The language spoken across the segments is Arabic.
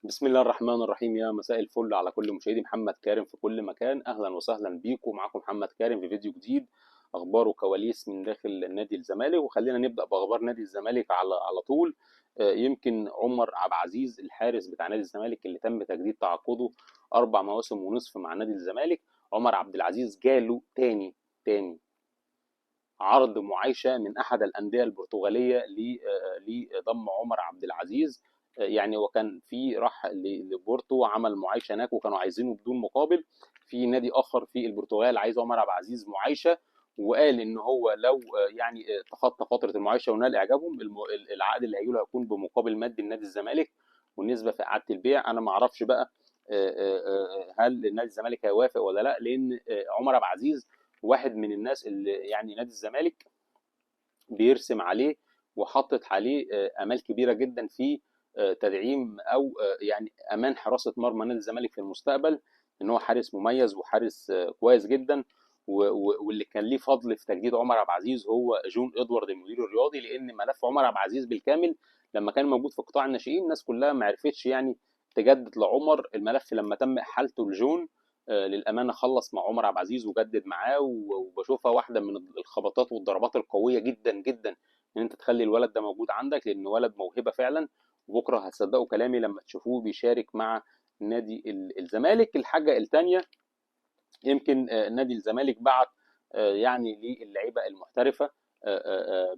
بسم الله الرحمن الرحيم. يا مساء الفل على كل مشاهدي محمد كارم في كل مكان. اهلا وسهلا بيكم. معكم محمد كارم في فيديو جديد، اخبار وكواليس من داخل نادي الزمالك. وخلينا نبدا باخبار نادي الزمالك على طول. يمكن عمر عبد العزيز الحارس بتاع نادي الزمالك اللي تم تجديد تعاقده 4 مواسم ونصف مع نادي الزمالك. عمر عبد العزيز جاله تاني عرض معايشه من احد الانديه البرتغاليه لضم عمر عبد العزيز. يعني وكان في راح لبورتو وعمل معايشه هناك وكانوا عايزينه بدون مقابل. في نادي اخر في البرتغال عايز عمر عبد العزيز معايشه، وقال ان هو لو يعني تخطى فتره المعايشه ونال اعجابهم العقد اللي هيجيله هيكون بمقابل مادي لنادي الزمالك. والنسبه في اعاده البيع انا ما اعرفش بقى هل نادي الزمالك هيوافق ولا لا، لان عمر عبد العزيز واحد من الناس اللي يعني نادي الزمالك بيرسم عليه وحطت عليه امال كبيره جدا في تدعيم او يعني امان حراسه مرمى نادي الزمالك في المستقبل. ان هو حارس مميز وحارس كويس جدا. واللي كان ليه فضل في تجديد عمر عبد العزيز هو جون ادوارد المدير الرياضي، لان ملف عمر عبد العزيز بالكامل لما كان موجود في قطاع الناشئين الناس كلها ما عرفتش يعني تجدد لعمر. الملف لما تم احالته لجون للامانه خلص مع عمر عبد العزيز وجدد معاه. وبشوفها واحده من الخبطات والضربات القويه جدا جدا ان انت تخلي الولد ده موجود عندك، لان ولد موهبه فعلا. وبكره هتصدقوا كلامي لما تشوفوه بيشارك مع نادي الزمالك. الحاجه الثانيه، يمكن نادي الزمالك بعت يعني للعيبه المحترفه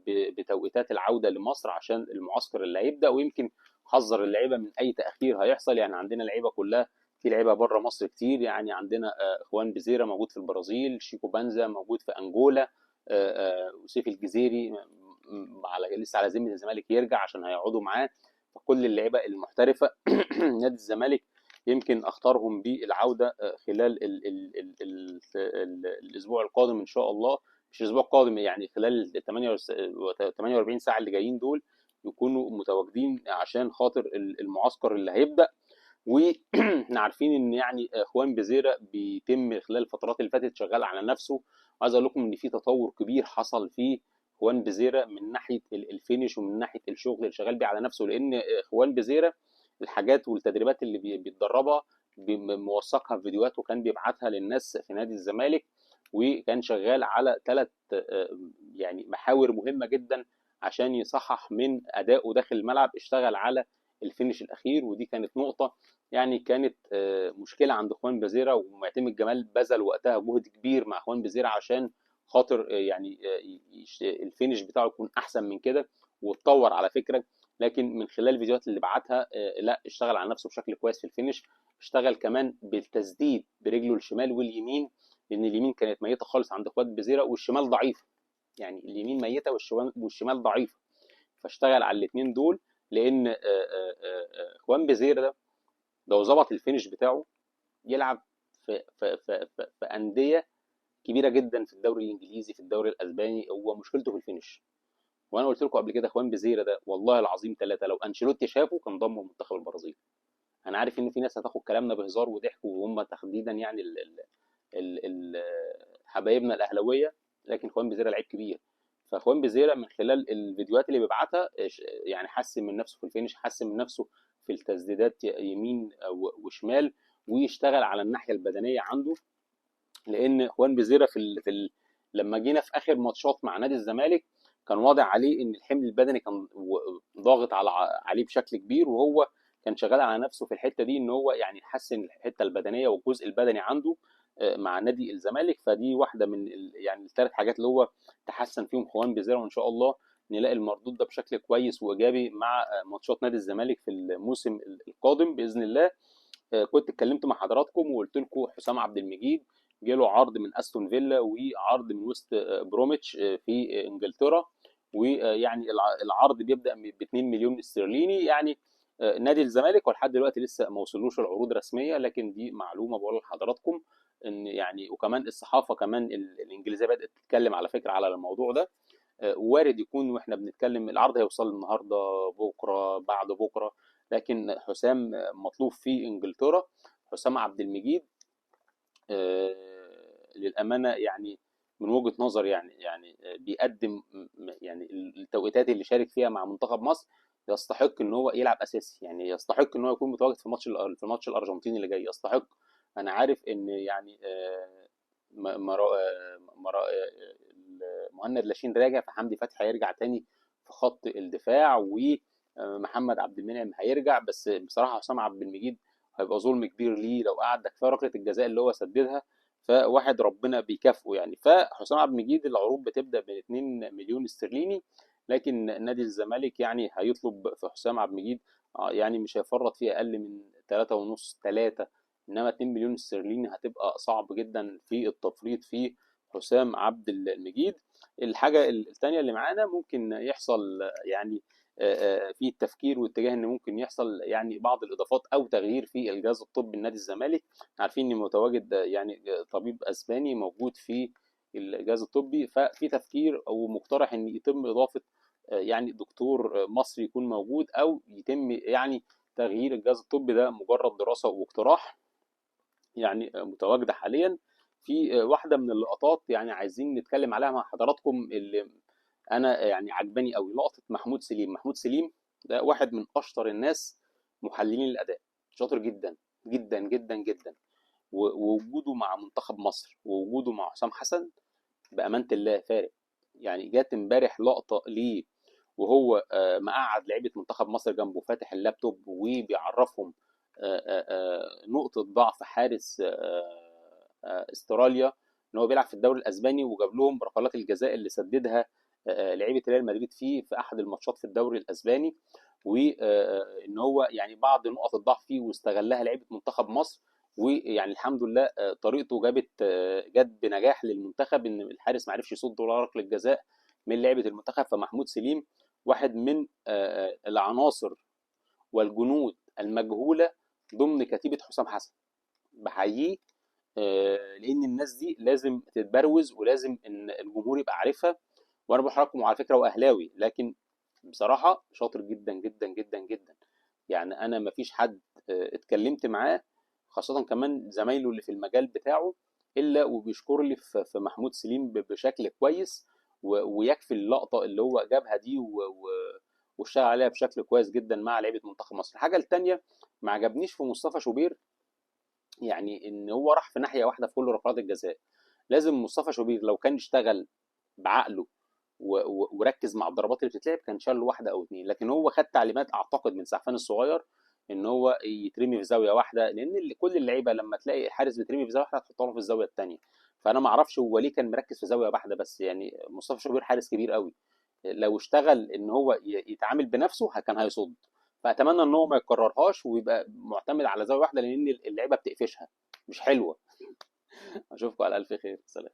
بتوقيتات العوده لمصر عشان المعسكر اللي هيبدا. ويمكن حذر اللعيبه من اي تاخير هيحصل. يعني عندنا لعيبه كلها، في لعيبه بره مصر كتير. يعني عندنا اخوان بزيره موجود في البرازيل، شيكو بانزا موجود في انجولا، وسيف الجزيري على لسه على ذمه الزمالك يرجع عشان هيقعدوا معاه. فكل اللعيبه المحترفه نادي الزمالك يمكن اختارهم بالعوده خلال الاسبوع القادم ان شاء الله. مش الاسبوع القادم، يعني خلال ال 48 ساعه اللي جايين دول يكونوا متواجدين عشان خاطر المعسكر اللي هيبدا. واحنا عارفين ان يعني اخوان بزيره بيتم خلال الفترات اللي فاتت شغال على نفسه. عايز اقول لكم ان في تطور كبير حصل في اخوان بزيره من ناحيه الفينش ومن ناحيه الشغل اللي شغال بيه على نفسه. لان اخوان بزيره الحاجات والتدريبات اللي بيتدربها موثقها في فيديوهات وكان بيبعتها للناس في نادي الزمالك. وكان شغال على 3 يعني محاور مهمه جدا عشان يصحح من ادائه داخل الملعب. اشتغل على الفينش الاخير، ودي كانت نقطه يعني كانت مشكله عند اخوان بزيره. ومعتمد جمال بذل وقتها جهد كبير مع اخوان بزيره عشان خاطر يعني الفينش بتاعه يكون احسن من كده واتطور على فكره. لكن من خلال الفيديوهات اللي بعتها لا، اشتغل على نفسه بشكل كويس في الفينش. اشتغل كمان بالتسديد برجله الشمال واليمين، لان اليمين كانت ميته خالص عند اخوان بزيره والشمال ضعيفه. يعني اليمين ميته والشمال ضعيفه. فاشتغل على الاثنين دول، لان اخوان بزيره ده لو ظبط الفينش بتاعه يلعب في انديه كبيره جدا في الدوري الانجليزي في الدوري الاسباني. هو مشكلته في الفينش. وانا قلت لكم قبل كده اخوان بزيره ده والله العظيم 3 لو انشيلوتي شافه كان ضمه منتخب البرازيل. انا عارف ان في ناس هتاخد كلامنا بهزار وضحك وهم تحديدا يعني ال حبايبنا الاهلاويه، لكن اخوان بزيره لعيب كبير. فاخوان بزيره من خلال الفيديوهات اللي بيبعتها يعني حسن من نفسه في الفينش، حسن من نفسه في التسديدات يمين وشمال، ويشتغل على الناحيه البدنيه عنده. لان اخوان بزيره لما جينا في اخر ماتشات مع نادي الزمالك كان واضح عليه ان الحمل البدني كان ضاغط عليه بشكل كبير. وهو كان شغال على نفسه في الحته دي ان هو يعني يحسن الحته البدنيه والجزء البدني عنده مع نادي الزمالك. فدي واحده من يعني ال3 حاجات اللي هو تحسن فيهم اخوان بزيره. وان شاء الله نلاقي المردود ده بشكل كويس وايجابي مع ماتشات نادي الزمالك في الموسم القادم باذن الله. كنت اتكلمت مع حضراتكم وقلت لكم حسام عبد المجيد جاله عرض من استون فيلا وعرض من وست بروميتش في انجلترا. ويعني العرض بيبدا ب 2 مليون استرليني. يعني نادي الزمالك ولحد دلوقتي لسه ما وصلوش العروض رسميه، لكن دي معلومه بقول لحضراتكم ان يعني. وكمان الصحافه كمان الانجليزيه بدات تتكلم على فكره على الموضوع ده. وارد يكون واحنا بنتكلم العرض هيوصل النهارده بكره بعد بكره، لكن حسام مطلوب في انجلترا. حسام عبد المجيد للامانه يعني من وجهه نظر يعني بيقدم يعني التوقيتات اللي شارك فيها مع منتخب مصر يستحق ان هو يلعب اساسي، يعني يستحق ان هو يكون متواجد في ماتش الارجنتين اللي جاي، يستحق. انا عارف ان يعني مهند لاشين راجع، فحمدي فتحي هيرجع تاني في خط الدفاع، ومحمد عبد المنعم هيرجع. بس بصراحه حسام عبد المجيد هيبقى ظلم كبير ليه لو قعد، ده كفايه ركله الجزاء اللي هو سددها، فواحد ربنا بيكافئه يعني. فحسام عبد المجيد العروض بتبدا ب 2 مليون استرليني، لكن نادي الزمالك يعني هيطلب في حسام عبد المجيد يعني مش هيفرط فيه اقل من 3 ونص 3، انما 2 مليون استرليني هتبقى صعب جدا في التفريط في حسام عبد المجيد. الحاجه الثانيه اللي معانا ممكن يحصل يعني في التفكير واتجاه ان ممكن يحصل يعني بعض الاضافات او تغيير في الجهاز الطبي لنادي الزمالك. عارفين ان متواجد يعني طبيب اسباني موجود في الجهاز الطبي، ففي تفكير او مقترح ان يتم اضافه يعني دكتور مصري يكون موجود، او يتم يعني تغيير الجهاز الطبي. ده مجرد دراسه واقتراح يعني متواجده حاليا. في واحده من اللقطات يعني عايزين نتكلم عليها مع حضراتكم، اللي انا يعني عجباني قوي، لقطه محمود سليم. محمود سليم ده واحد من اشطر الناس محللين الاداء، شاطر جدا جدا جدا جدا. ووجوده مع منتخب مصر ووجوده مع حسام حسن بامانه الله فارق. يعني جات امبارح لقطه ليه وهو مقعد لعيبه منتخب مصر جنبه، فاتح اللابتوب وبيعرفهم نقطه ضعف حارس استراليا، ان هو بيلعب في الدوري الاسباني، وجاب لهم ركلات الجزاء اللي سددها لعيبه ريال مدريد في احد الماتشات في الدوري الاسباني، وان هو يعني بعض نقط الضعف فيه واستغلها لعيبه منتخب مصر. ويعني الحمد لله طريقته جت بنجاح للمنتخب، ان الحارس ما عرفش يصد ولا ركله جزاء من لعيبه المنتخب. فمحمود سليم واحد من العناصر والجنود المجهوله ضمن كتيبه حسام حسن، بحييه لان الناس دي لازم تتبروز ولازم ان الجمهور يبقى عارفها. وانا بحركم على فكره واهلاوي، لكن بصراحه شاطر جدا جدا جدا جدا. يعني انا ما فيش حد اتكلمت معاه، خاصه كمان زمايله اللي في المجال بتاعه، الا وبيشكر لي في محمود سليم بشكل كويس، ويكفي اللقطه اللي هو جابها دي واشتغل عليها بشكل كويس جدا مع لعيبه منتخب مصر. الحاجه الثانيه ما عجبنيش في مصطفى شوبير، يعني ان هو راح في ناحيه واحده في كل ركلات الجزاء. لازم مصطفى شوبير لو كان اشتغل بعقله وركز مع الضربات اللي بتتلعب كان شال له واحده او اتنين، لكن هو خد تعليمات اعتقد من سعفان الصغير ان هو يترمي في زاويه واحده، لان كل اللعيبه لما تلاقي حارس بيترمي في زاويه واحده هتحط له في الزاويه الثانيه. فانا ما اعرفش هو ليه كان مركز في زاويه واحده بس. يعني مصطفى شوبير حارس كبير قوي، لو اشتغل ان هو يتعامل بنفسه كان هيصد. فاتمنى ان هو ما يكررهاش ويبقى معتمد على زاويه واحده، لان اللعيبه بتقفشها مش حلوه. اشوفكم على الف خير، سلام.